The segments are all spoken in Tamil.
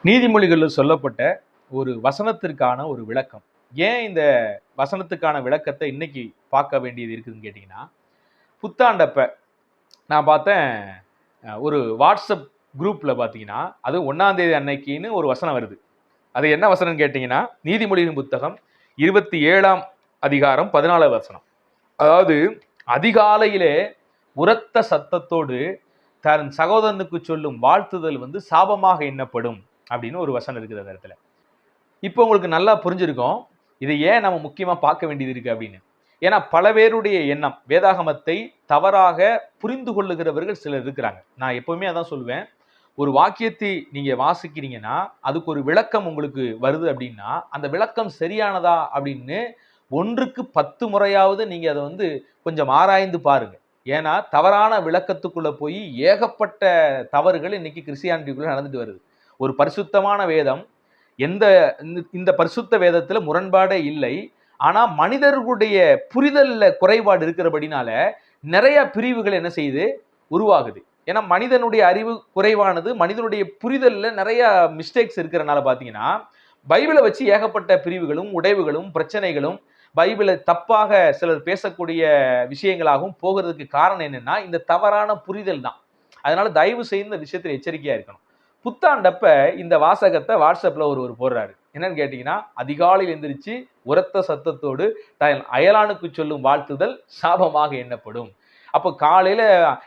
நீதிமொழிகளில் சொல்லப்பட்ட ஒரு வசனத்திற்கான ஒரு விளக்கம். ஏன் இந்த வசனத்துக்கான விளக்கத்தை இன்னைக்கு பார்க்க வேண்டியது இருக்குதுன்னு கேட்டிங்கன்னா, புத்தாண்டப்ப நான் பார்த்தேன். ஒரு வாட்ஸ்அப் குரூப்பில் பார்த்தீங்கன்னா, அது 1ஆம் தேதி அன்னைக்குன்னு ஒரு வசனம் வருது. அது என்ன வசனம்னு கேட்டிங்கன்னா, நீதிமொழியின் புத்தகம் 27ஆம் அதிகாரம் 14ஆவது வசனம். அதாவது, அதிகாலையிலே உரத்த சத்தத்தோடு தன் சகோதரனுக்கு சொல்லும் வாழ்த்துதல் சாபமாக எண்ணப்படும் அப்படின்னு ஒரு வசனம் இருக்குது அந்த இடத்துல. இப்போ உங்களுக்கு நல்லா புரிஞ்சிருக்கும் இதை ஏன் நம்ம முக்கியமா பார்க்க வேண்டியது இருக்கு அப்படின்னு. ஏன்னா பல பேருடைய எண்ணம் வேதாகமத்தை தவறாக புரிந்து கொள்ளுகிறவர்கள் சிலர் இருக்கிறாங்க. நான் எப்பவுமே அதான் சொல்லுவேன், ஒரு வாக்கியத்தை நீங்க வாசிக்கிறீங்கன்னா அதுக்கு ஒரு விளக்கம் உங்களுக்கு வருது அப்படின்னா அந்த விளக்கம் சரியானதா அப்படின்னு 1க்கு 10 முறையாவது நீங்க அதை கொஞ்சம் ஆராய்ந்து பாருங்க. ஏன்னா தவறான விளக்கத்துக்குள்ள போய் ஏகப்பட்ட தவறுகள் இன்னைக்கு கிறிஸ்டியானிட்டிக்குள்ள நடந்துட்டு வருது. ஒரு பரிசுத்தமான வேதம், எந்த இந்த பரிசுத்த வேதத்துல முரண்பாடே இல்லை. ஆனா மனிதர்களுடைய புரிதல்ல குறைபாடு இருக்கிறபடினால நிறைய பிரிவுகள் என்ன செய்யுது, உருவாகுது. ஏன்னா மனிதனுடைய அறிவு குறைவானது, மனிதனுடைய புரிதல்ல நிறைய மிஸ்டேக்ஸ் இருக்கிறனால பாத்தீங்கன்னா பைபிளை வச்சு ஏகப்பட்ட பிரிவுகளும் உடைவுகளும் பிரச்சனைகளும் பைபிளை தப்பாக சிலர் பேசக்கூடிய விஷயங்களாகவும் போகிறதுக்கு காரணம் என்னன்னா இந்த தவறான புரிதல் தான். அதனால தயவு செய்து இந்த விஷயத்துல எச்சரிக்கையா இருக்கணும். புத்தாண்டப்ப இந்த வாசகத்தை வாட்ஸ்அப்ல ஒருவர் போடுறாரு. என்னன்னு கேட்டீங்கன்னா, அதிகாலையில் எந்திரிச்சு உரத்த சத்தத்தோடு தன் அயலானுக்கு சொல்லும் வாழ்த்துதல் சாபமாக எண்ணப்படும். அப்போ காலையில,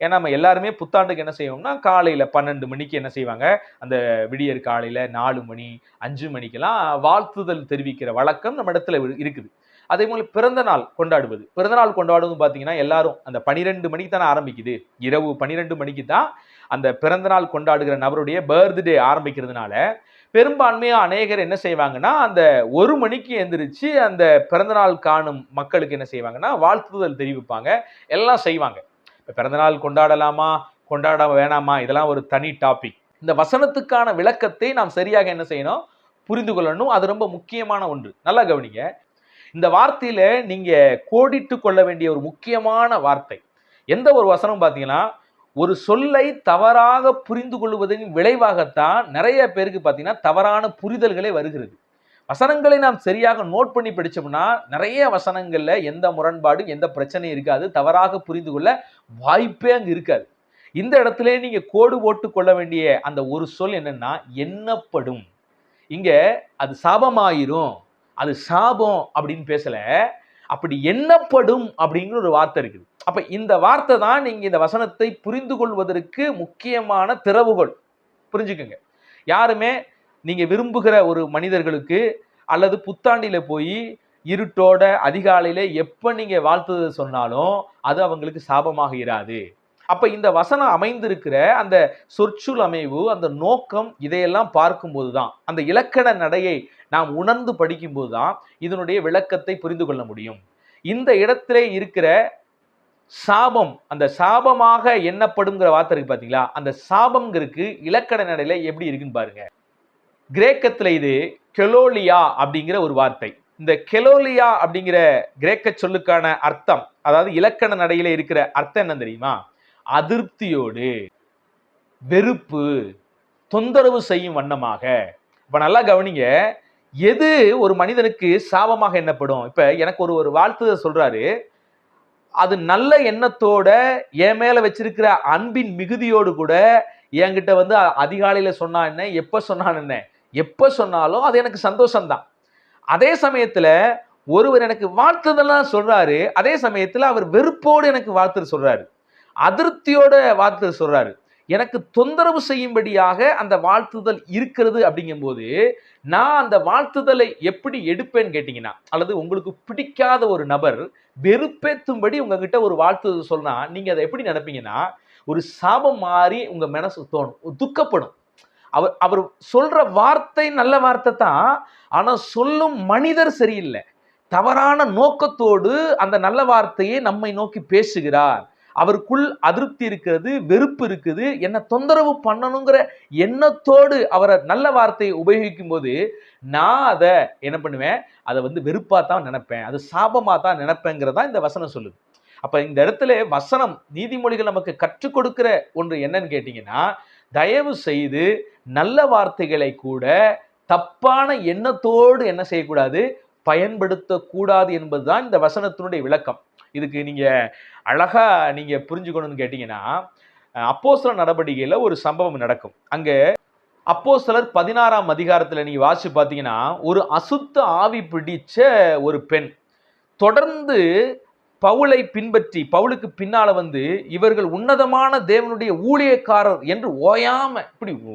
ஏன்னா நம்ம எல்லாருமே புத்தாண்டுக்கு என்ன செய்வோம்னா காலையில 12 மணிக்கு என்ன செய்வாங்க, அந்த விடியற் காலையில 4 மணி 5 மணிக்கெல்லாம் வாழ்த்துதல் தெரிவிக்கிற வழக்கம் நம்ம இடத்துல இருக்குது. அதே போல பிறந்த நாள் கொண்டாடுவது, பிறந்த நாள் கொண்டாடுவது பார்த்தீங்கன்னா எல்லாரும் அந்த 12 மணிக்கு தானே ஆரம்பிக்குது. இரவு 12 மணிக்கு தான் அந்த பிறந்த நாள் கொண்டாடுகிற நபருடைய பர்த்டே ஆரம்பிக்கிறதுனால பெரும்பான்மையா அநேகர் என்ன செய்வாங்கன்னா அந்த 1 மணிக்கு எந்திரிச்சு அந்த பிறந்தநாள் காணும் மக்களுக்கு என்ன செய்வாங்கன்னா வாழ்த்துதல் தெரிவிப்பாங்க, எல்லாம் செய்வாங்க. பிறந்தநாள் கொண்டாடலாமா கொண்டாட வேணாமா இதெல்லாம் ஒரு தனி டாபிக். இந்த வசனத்துக்கான விளக்கத்தை நாம் சரியாக என்ன செய்யணும், புரிந்து கொள்ளணும். அது ரொம்ப முக்கியமான ஒன்று. நல்லா கவனிங்க. இந்த வார்த்தையில நீங்க கோடிட்டு கொள்ள வேண்டிய ஒரு முக்கியமான வார்த்தை எந்த ஒரு வசனம் பார்த்தீங்கன்னா, ஒரு சொல்லை தவறாக புரிந்து கொள்வதன் விளைவாகத்தான் நிறைய பேருக்கு பார்த்தீங்கன்னா தவறான புரிதல்களே வருகிறது. வசனங்களை நாம் சரியாக நோட் பண்ணி படிச்சோம்னா நிறைய வசனங்கள்ல எந்த முரண்பாடும் எந்த பிரச்சனையும் இருக்காது. தவறாக புரிந்து கொள்ள வாய்ப்பே அங்கு இருக்காது. இந்த இடத்துல நீங்க கோடு போட்டு கொள்ள வேண்டிய அந்த ஒரு சொல் என்னன்னா எண்ணப்படும். இங்க அது சாபமாயிரும், அது சாபம் அப்படின்னு பேசல, அப்படி எண்ணப்படும் அப்படிங்கிற ஒரு வார்த்தை இருக்குது. அப்ப இந்த வார்த்தை தான் நீங்க இந்த வசனத்தை புரிந்து கொள்வதற்கு முக்கியமான திறவுகோல். புரிஞ்சுக்குங்க. யாருமே நீங்க விரும்புகிற ஒரு மனிதர்களுக்கு அல்லது புத்தாண்டில போய் இருட்டோட அதிகாலையில எப்ப நீங்க வாழ்த்துதல் சொன்னாலும் அது அவங்களுக்கு சாபமாக இராது. அப்ப இந்த வசனம் அமைந்திருக்கிற அந்த சொற்சொல் அமைவு, அந்த நோக்கம், இதையெல்லாம் பார்க்கும்போது தான், அந்த இலக்கண நடையை நாம் உணர்ந்து படிக்கும்போது தான் இதனுடைய விளக்கத்தை புரிந்து கொள்ள முடியும். இந்த இடத்திலே இருக்கிற சாபம், அந்த சாபமாக எண்ணப்படுங்கிற வார்த்தை இருக்கு பாத்தீங்களா, அந்த சாபம்ங்கிறதுக்கு இலக்கண நடையில எப்படி இருக்குன்னு பாருங்க. கிரேக்கத்துல இது கெலோலியா அப்படிங்கிற ஒரு வார்த்தை. இந்த கெலோலியா அப்படிங்கிற கிரேக்க சொல்லுக்கான அர்த்தம், அதாவது இலக்கண நடையில இருக்கிற அர்த்தம் என்ன தெரியுமா, அதிருப்தியோடு, வெறுப்பு, தொந்தரவு செய்யும் வண்ணமாக. இப்ப நல்லா கவனிங்க, எது ஒரு மனிதனுக்கு சாபமாக எண்ணப்படும். இப்ப எனக்கு ஒரு வாழ்த்துதல் சொல்றாரு, அது நல்ல எண்ணத்தோட என் மேல வச்சிருக்கிற அன்பின் மிகுதியோடு கூட என்கிட்ட அதிகாலையில சொன்னா என்ன, எப்ப சொன்னான் என்ன, எப்ப சொன்னாலும் அது எனக்கு சந்தோஷம்தான். அதே சமயத்துல ஒருவர் எனக்கு வாழ்த்துதெல்லாம் சொல்றாரு, அதே சமயத்துல அவர் வெறுப்போடு எனக்கு வாழ்த்து சொல்றாரு, அதிருப்தியோட வாழ்த்து சொல்றாரு, எனக்கு தொந்தரவு செய்யும்படியாக அந்த வாழ்த்துதல் இருக்கிறது. அப்படிங்கும் போது நான் அந்த வாழ்த்துதலை எப்படி எடுப்பேன்னு கேட்டீங்கன்னா, அல்லது உங்களுக்கு பிடிக்காத ஒரு நபர் வெறுப்பேத்தும்படி உங்ககிட்ட ஒரு வாழ்த்துதல் சொன்னா நீங்க அதை எப்படி நினைப்பீங்கன்னா, ஒரு சாபம் மாறி உங்க மனசு தோணும், துக்கப்படும். அவர் சொல்ற வார்த்தை நல்ல வார்த்தை தான், ஆனா சொல்லும் மனிதர் சரியில்லை. தவறான நோக்கத்தோடு அந்த நல்ல வார்த்தையை நம்மை நோக்கி பேசுகிறார். அவருக்குள் அதிருப்தி இருக்கிறது, வெறுப்பு இருக்குது, என்ன தொந்தரவு பண்ணணுங்கிற எண்ணத்தோடு அவரை நல்ல வார்த்தையை உபயோகிக்கும் போது நான் அதை என்ன பண்ணுவேன், அதை வெறுப்பா தான் நினைப்பேன், அது சாபமா தான் நினைப்பேங்கிறதா இந்த வசனம் சொல்லுது. அப்ப இந்த இடத்துல வசனம், நீதிமொழிகள் நமக்கு கற்றுக் கொடுக்கிற ஒன்று என்னன்னு கேட்டீங்கன்னா, தயவு செய்து நல்ல வார்த்தைகளை கூட தப்பான எண்ணத்தோடு என்ன செய்யக்கூடாது, பயன்படுத்தக்கூடாது என்பதுதான் இந்த வசனத்தினுடைய விளக்கம். இதுக்கு நீங்க அழகா நீங்க புரிஞ்சுக்கணும்னு கேட்டீங்கன்னா, அப்போஸ்தலர் நடவடிக்கையில ஒரு சம்பவம் நடக்கும். அங்க அப்போஸ்தலர் 16ஆம் அதிகாரத்துல நீங்க வாசிச்சு பார்த்தீங்கன்னா, ஒரு அசுத்த ஆவி பிடிச்ச ஒரு பெண் தொடர்ந்து பவுலை பின்பற்றி பவுலுக்கு பின்னால வந்து இவர்கள் உன்னதமான தேவனுடைய ஊழியக்காரர் என்று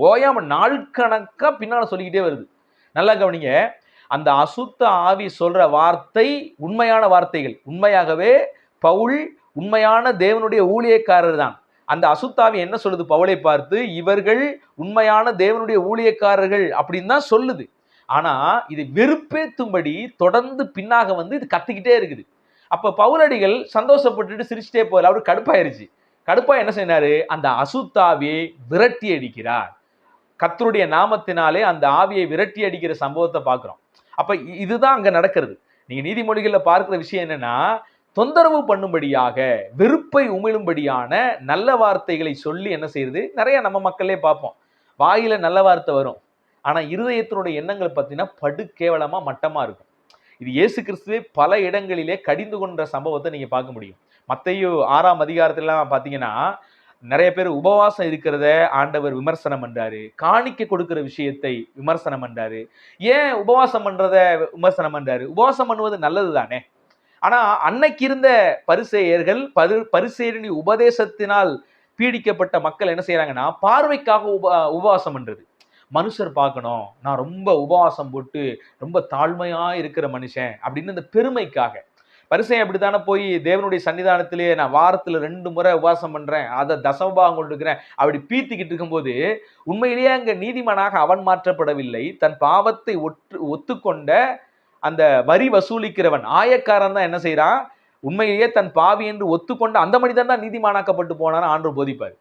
ஓயாம நாள் கணக்கா பின்னால சொல்லிக்கிட்டே வருது. நல்லா கவனிங்க. அந்த அசுத்த ஆவி சொல்ற வார்த்தை உண்மையான வார்த்தைகள். உண்மையாகவே பவுல் உண்மையான தேவனுடைய ஊழியக்காரர் தான். அந்த அசுத்தாவி என்ன சொல்லுது பவுலை பார்த்து, இவர்கள் உண்மையான தேவனுடைய ஊழியக்காரர்கள் அப்படின்னு தான் சொல்லுது. ஆனா இது வெறுப்பேத்தும்படி தொடர்ந்து பின்னாக வந்து இது கத்திக்கிட்டே இருக்குது. அப்ப பவுலடிகள் சந்தோஷப்பட்டுட்டு சிரிச்சுட்டே போல, அவரு கடுப்பாயிருச்சு. கடுப்பா என்ன செய்யறாரு, அந்த அசுத்தாவியை விரட்டி அடிக்கிறார். கர்த்தருடைய நாமத்தினாலே அந்த ஆவியை விரட்டி அடிக்கிற சம்பவத்தை பார்க்கிறோம். அப்ப இதுதான் அங்க நடக்கிறது. நீங்க நீதிமொழிகள்ல பார்க்கிற விஷயம் என்னன்னா, தொந்தரவு பண்ணும்படியாக வெறுப்பை உமிழும்படியான நல்ல வார்த்தைகளை சொல்லி என்ன செய்யுது, நிறைய நம்ம மக்களே பார்ப்போம். வாயில நல்ல வார்த்தை வரும், ஆனா இருதயத்தினுடைய எண்ணங்கள் பார்த்தீங்கன்னா படு கேவலமா மட்டமா இருக்கும். இது இயேசு கிறிஸ்துவே பல இடங்களிலே கடிந்து கொண்ட சம்பவத்தை நீங்க பார்க்க முடியும். மத்தேயு 6ஆம் அதிகாரத்திலாம் பார்த்தீங்கன்னா, நிறைய பேர் உபவாசம் இருக்கிறத ஆண்டவர் விமர்சனம் பண்றாரு. காணிக்கை கொடுக்கிற விஷயத்தை விமர்சனம் பண்றாரு. ஏன் உபவாசம் பண்றத விமர்சனம் பண்றாரு? உபவாசம் பண்ணுவது நல்லது தானே. ஆனா அன்னைக்கு இருந்த பரிசேயர்கள் பரிசேயரின் உபதேசத்தினால் பீடிக்கப்பட்ட மக்கள் என்ன செய்யறாங்கன்னா, பார்வைக்காக உபவாசம் பண்றது. மனுஷர் பார்க்கணும், நான் ரொம்ப உபவாசம் போட்டு ரொம்ப தாழ்மையா இருக்கிற மனுஷன் அப்படின்னு இந்த பெருமைக்காக. பரிசேயன் அப்படித்தானே போய் தேவனுடைய சன்னிதானத்திலேயே நான் வாரத்துல 2 முறை உபவாசம் பண்றேன், அதை தசமபாகம் கொடுக்கிறேன் அப்படி பீத்திக்கிட்டு இருக்கும்போது, உண்மையிலேயே அங்க நீதிமானாக அவன் மாற்றப்படவில்லை. தன் பாவத்தை ஒத்துக்கொண்ட அந்த வரி வசூலிக்கிறவன் ஆயக்காரன் தான் என்ன செய்யறான், உண்மையிலேயே தன் பாவி என்று ஒத்துக்கொண்ட அந்த மனிதன் தான் நீதிமானாக்கப்பட்டு போனான்னு ஆண்டவர் போதிப்பார்.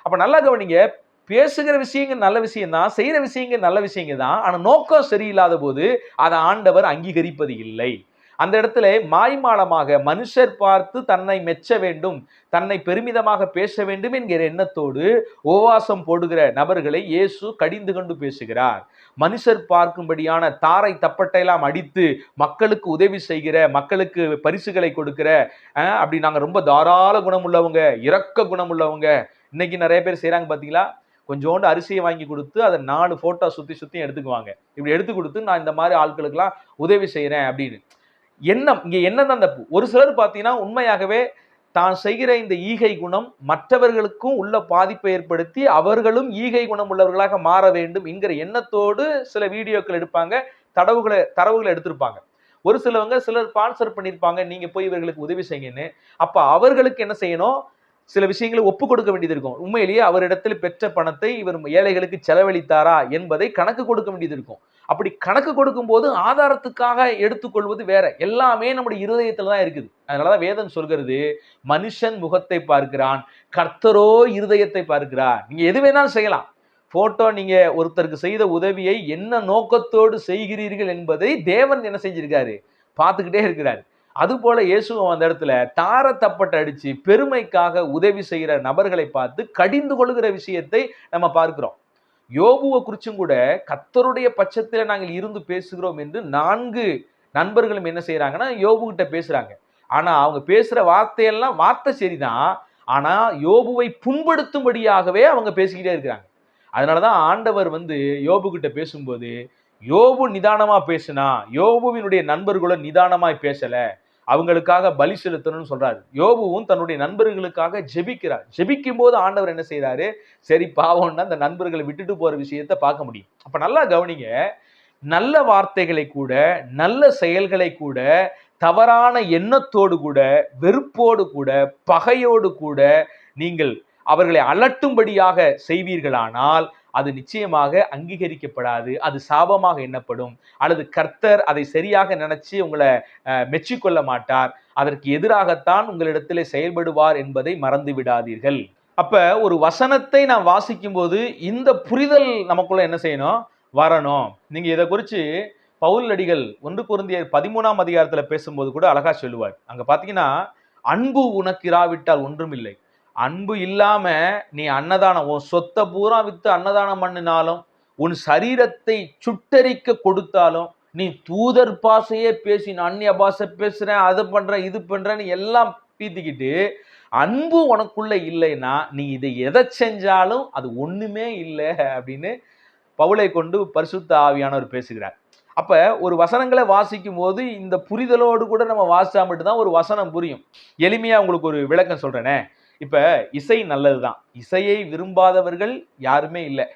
அப்ப நல்லா கவனிங்க, பேசுகிற விஷயங்கள் நல்ல விஷயம் தான், செய்யற விஷயங்கள் நல்ல விஷயங்கள் தான். ஆனா நோக்கம் சரியில்லாத போது அதை ஆண்டவர் அங்கீகரிப்பது இல்லை. அந்த இடத்துல மாய்மாலமாக மனுஷர் பார்த்து தன்னை மெச்ச வேண்டும், தன்னை பெருமிதமாக பேச வேண்டும் என்கிற எண்ணத்தோடு உபவாசம் போடுகிற நபர்களை இயேசு கடிந்து கொண்டு பேசுகிறார். மனுஷர் பார்க்கும்படியான தாரை தப்பட்டையெல்லாம் அடித்து மக்களுக்கு உதவி செய்கிற, மக்களுக்கு பரிசுகளை கொடுக்கிற, அப்படி நாங்க ரொம்ப தாராள குணம் உள்ளவங்க, இரக்க குணம் உள்ளவங்க. இன்னைக்கு நிறைய பேர் செய்யறாங்க பாத்தீங்களா, கொஞ்சோண்டு அரிசியை வாங்கி கொடுத்து அதை 4 போட்டோ சுத்தி எடுத்துக்குவாங்க. இப்படி எடுத்து கொடுத்து நான் இந்த மாதிரி ஆட்களுக்கெல்லாம் உதவி செய்யறேன் அப்படின்னு. எண்ணம் இங்க என்னதான் தப்பு. ஒரு சிலர் பார்த்தீங்கன்னா உண்மையாகவே தான் செய்கிற இந்த ஈகை குணம் மற்றவர்களுக்கும் உள்ள பாதிப்பை ஏற்படுத்தி அவர்களும் ஈகை குணம் உள்ளவர்களாக மாற வேண்டும் என்கிற எண்ணத்தோடு சில வீடியோக்கள் எடுப்பாங்க, தரவுகளை எடுத்திருப்பாங்க. ஒரு சிலர் ஸ்பான்சர் பண்ணியிருப்பாங்க, நீங்க போய் இவர்களுக்கு உதவி செய்யுங்கன்னு. அப்ப அவர்களுக்கு என்ன செய்யணும், சில விஷயங்களை ஒப்பு கொடுக்க வேண்டியது இருக்கும். உண்மையிலேயே அவரிடத்தில் பெற்ற பணத்தை இவர் ஏழைகளுக்கு செலவழித்தாரா என்பதை கணக்கு கொடுக்க வேண்டியது இருக்கும். அப்படி கணக்கு கொடுக்கும் போது ஆதாரத்துக்காக எடுத்துக்கொள்வது வேற. எல்லாமே நம்முடைய இருதயத்துல தான் இருக்குது. அதனாலதான் வேதம் சொல்கிறது, மனுஷன் முகத்தை பார்க்கிறான், கர்த்தரோ இருதயத்தை பார்க்கிறார். நீங்க எது வேணாலும் செய்யலாம். போட்டோ நீங்க ஒருத்தருக்கு செய்த உதவியை என்ன நோக்கத்தோடு செய்கிறீர்கள் என்பதை தேவன் என்ன செஞ்சிருக்காரு, பார்த்துக்கிட்டே இருக்கிறார். அது போல இயேசுவும் அந்த இடத்துல தார தப்பட்டை அடிச்சு பெருமைக்காக உதவி செய்கிற நபர்களை பார்த்து கடிந்து கொள்கிற விஷயத்தை நம்ம பார்க்கிறோம். யோபுவை குறிச்சும் கூட கர்த்தருடைய பட்சத்துல நாங்கள் இருந்து பேசுகிறோம் என்று 4 நண்பர்களும் என்ன செய்யறாங்கன்னா யோபு கிட்ட பேசுறாங்க. ஆனா அவங்க பேசுற வார்த்தையெல்லாம் வார்த்தை சரிதான், ஆனா யோபுவை புண்படுத்தும்படியாகவே அவங்க பேசிக்கிட்டே இருக்கிறாங்க. அதனாலதான் ஆண்டவர் வந்து யோபு கிட்ட பேசும்போது, யோபு நிதானமா பேசுனா, யோபுவினுடைய நண்பர்களும் நிதானமாய் பேசல, அவங்களுக்காக பலி செலுத்தணும்னு சொல்றாரு. யோபுவும் தன்னுடைய நண்பர்களுக்காக ஜெபிக்கிறார். ஜெபிக்கும் போது ஆண்டவர் என்ன செய்யறாரு, சரி பாவம்னா அந்த நண்பர்களை விட்டுட்டு போற விஷயத்தை பார்க்க முடியும். அப்ப நல்லா கவனிங்க, நல்ல வார்த்தைகளை கூட, நல்ல செயல்களை கூட, தவறான எண்ணத்தோடு கூட, வெறுப்போடு கூட, பகையோடு கூட நீங்கள் அவர்களை அலட்டும்படியாக செய்வீர்களானால் அது நிச்சயமாக அங்கீகரிக்கப்படாது, அது சாபமாக எண்ணப்படும். அல்லது கர்த்தர் அதை சரியாக நினைச்சு உங்களை மெச்சிக்கொள்ள மாட்டார், அதற்கு எதிராகத்தான் உங்களிடத்திலே செயல்படுவார் என்பதை மறந்து விடாதீர்கள். அப்ப ஒரு வசனத்தை நாம் வாசிக்கும் போது இந்த புரிதல் நமக்குள்ள என்ன செய்யணும், வரணும். நீங்க இதை குறித்து பவுல் அடிகள் 1 கொரிந்தியர் 13ஆம் அதிகாரத்துல பேசும்போது கூட அழகா சொல்லுவார். அங்க பாத்தீங்கன்னா, அன்பு உனக்கு இராவிட்டால் ஒன்றும் இல்லை, அன்பு இல்லாம நீ அன்னதானம், உன் சொத்தை பூரா வித்து அன்னதானம் பண்ணினாலும், உன் சரீரத்தை சுட்டரிக்க கொடுத்தாலும், நீ தூதர் பாஷையே பேசி நான் அந்நிய பாஷை பேசுறேன், அது பண்றேன், இது பண்றேன்னு எல்லாம் பீத்திக்கிட்டு அன்பு உனக்குள்ள இல்லைன்னா நீ இதை எதை செஞ்சாலும் அது ஒண்ணுமே இல்லை அப்படின்னு பவுலை கொண்டு பரிசுத்த ஆவியானவர் பேசுகிறார். அப்ப ஒரு வசனங்களை வாசிக்கும் போது இந்த புரிதலோடு கூட நம்ம வாசிச்சா மட்டும்தான் ஒரு வசனம் புரியும். எளிமையா உங்களுக்கு ஒரு விளக்கம் சொல்றேனே. இப்ப இசை நல்லதுதான், இசையை விரும்பாதவர்கள் யாருமே இல்லை.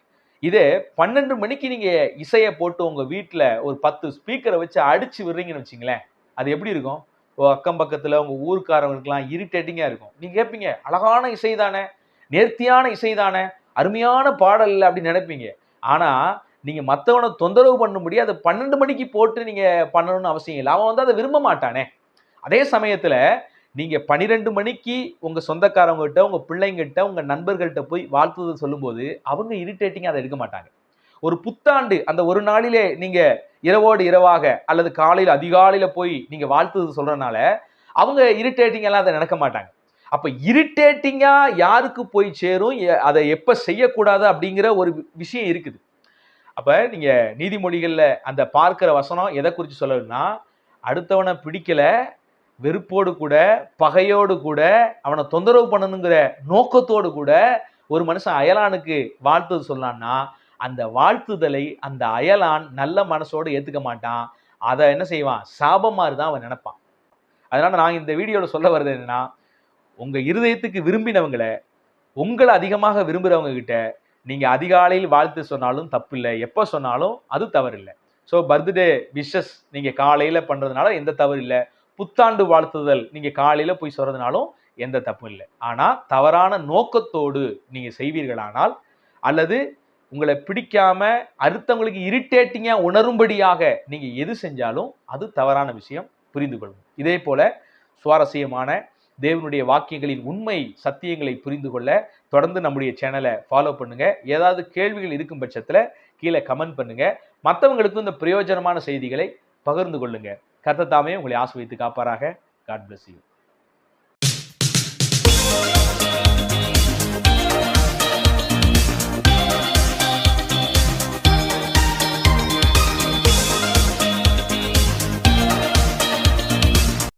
இதே 12 மணிக்கு நீங்க இசையை போட்டு உங்க வீட்டுல ஒரு 10 ஸ்பீக்கரை வச்சு அடிச்சு விடுறீங்கன்னு வச்சுங்களேன், அது எப்படி இருக்கும்? அக்கம் பக்கத்துல உங்க ஊருக்காரவங்களுக்குலாம் இரிட்டேட்டிங்கா இருக்கும். நீங்க கேட்பீங்க, அழகான இசை தானே, நேர்த்தியான இசை தானே, அருமையான பாடல் அப்படின்னு நினைப்பீங்க. ஆனா நீங்க மத்தவனை தொந்தரவு பண்ணும்படி அதை 12 மணிக்கு போட்டு நீங்க பண்ணணும்னு அவசியம் இல்லை. அவன் வந்து அதை விரும்ப மாட்டானே. அதே சமயத்துல நீங்க 12 மணிக்கு உங்க சொந்தக்காரவங்க கிட்ட, உங்க பிள்ளைங்கிட்ட, உங்க நண்பர்கள்ட்ட போய் வாழ்த்துதல் சொல்லும்போது அவங்க இரிட்டேட்டிங்கா அதை எடுக்க மாட்டாங்க. ஒரு புத்தாண்டு அந்த ஒரு நாளிலே நீங்க இரவோடு இரவாக அல்லது காலையில் அதிகாலையில போய் நீங்க வாழ்த்துதல் சொல்றதுனால அவங்க இரிட்டேட்டிங் எல்லாம் அதை நினைக்க மாட்டாங்க. அப்ப இரிட்டேட்டிங்கா யாருக்கு போய் சேரும், அதை எப்ப செய்யக்கூடாது அப்படிங்கிற ஒரு விஷயம் இருக்குது. அப்ப நீங்க நீதிமொழிகள்ல அந்த பார்க்கிற வசனம் எதை குறித்து சொல்லுன்னா, அடுத்தவனை பிடிக்கல, வெறுப்போடு கூட, பகையோடு கூட, அவனை தொந்தரவு பண்ணணுங்கிற நோக்கத்தோடு கூட ஒரு மனுஷன் அயலானுக்கு வாழ்த்துதல் சொன்னான்னா, அந்த வாழ்த்துதலை அந்த அயலான் நல்ல மனசோடு ஏத்துக்க மாட்டான். அதை என்ன செய்வான்? சாபம் மாதிரி தான் அவன் நினைப்பான். அதனால நான் இந்த வீடியோல சொல்ல வர்றது என்னன்னா, உங்க இருதயத்துக்கு விரும்பினவங்களை, உங்களை அதிகமாக விரும்புறவங்க கிட்ட நீங்க அதிகாலையில் வாழ்த்து சொன்னாலும் தப்பு இல்லை, எப்ப சொன்னாலும் அது தவறு இல்லை. ஸோ பர்த்டே விஷஸ் நீங்க காலையில பண்றதுனால எந்த தவறு இல்லை. புத்தாண்டு வாழ்த்துதல் நீங்க காலையில போய் சொல்றதுனாலும் எந்த தப்பும் இல்லை. ஆனா தவறான நோக்கத்தோடு நீங்க செய்வீர்களானால், அல்லது உங்களை பிடிக்காம அடுத்தவங்களுக்கு இரிட்டேட்டிங்கா உணரும்படியாக நீங்க எது செஞ்சாலும் அது தவறான விஷயம், புரிந்து கொள்ளும். இதே போல சுவாரஸ்யமான தேவனுடைய வாக்கியங்களின் உண்மை சத்தியங்களை புரிந்து கொள்ள தொடர்ந்து நம்முடைய சேனலை ஃபாலோ பண்ணுங்க. ஏதாவது கேள்விகள் இருக்கும் பட்சத்துல கீழே கமெண்ட் பண்ணுங்க. மற்றவங்களுக்கும் இந்த பிரயோஜனமான செய்திகளை பகிர்ந்து கொள்ளுங்க. கர்த்தர் தாமே உங்களை ஆசீர்வதித்து காப்பாராக. God bless you.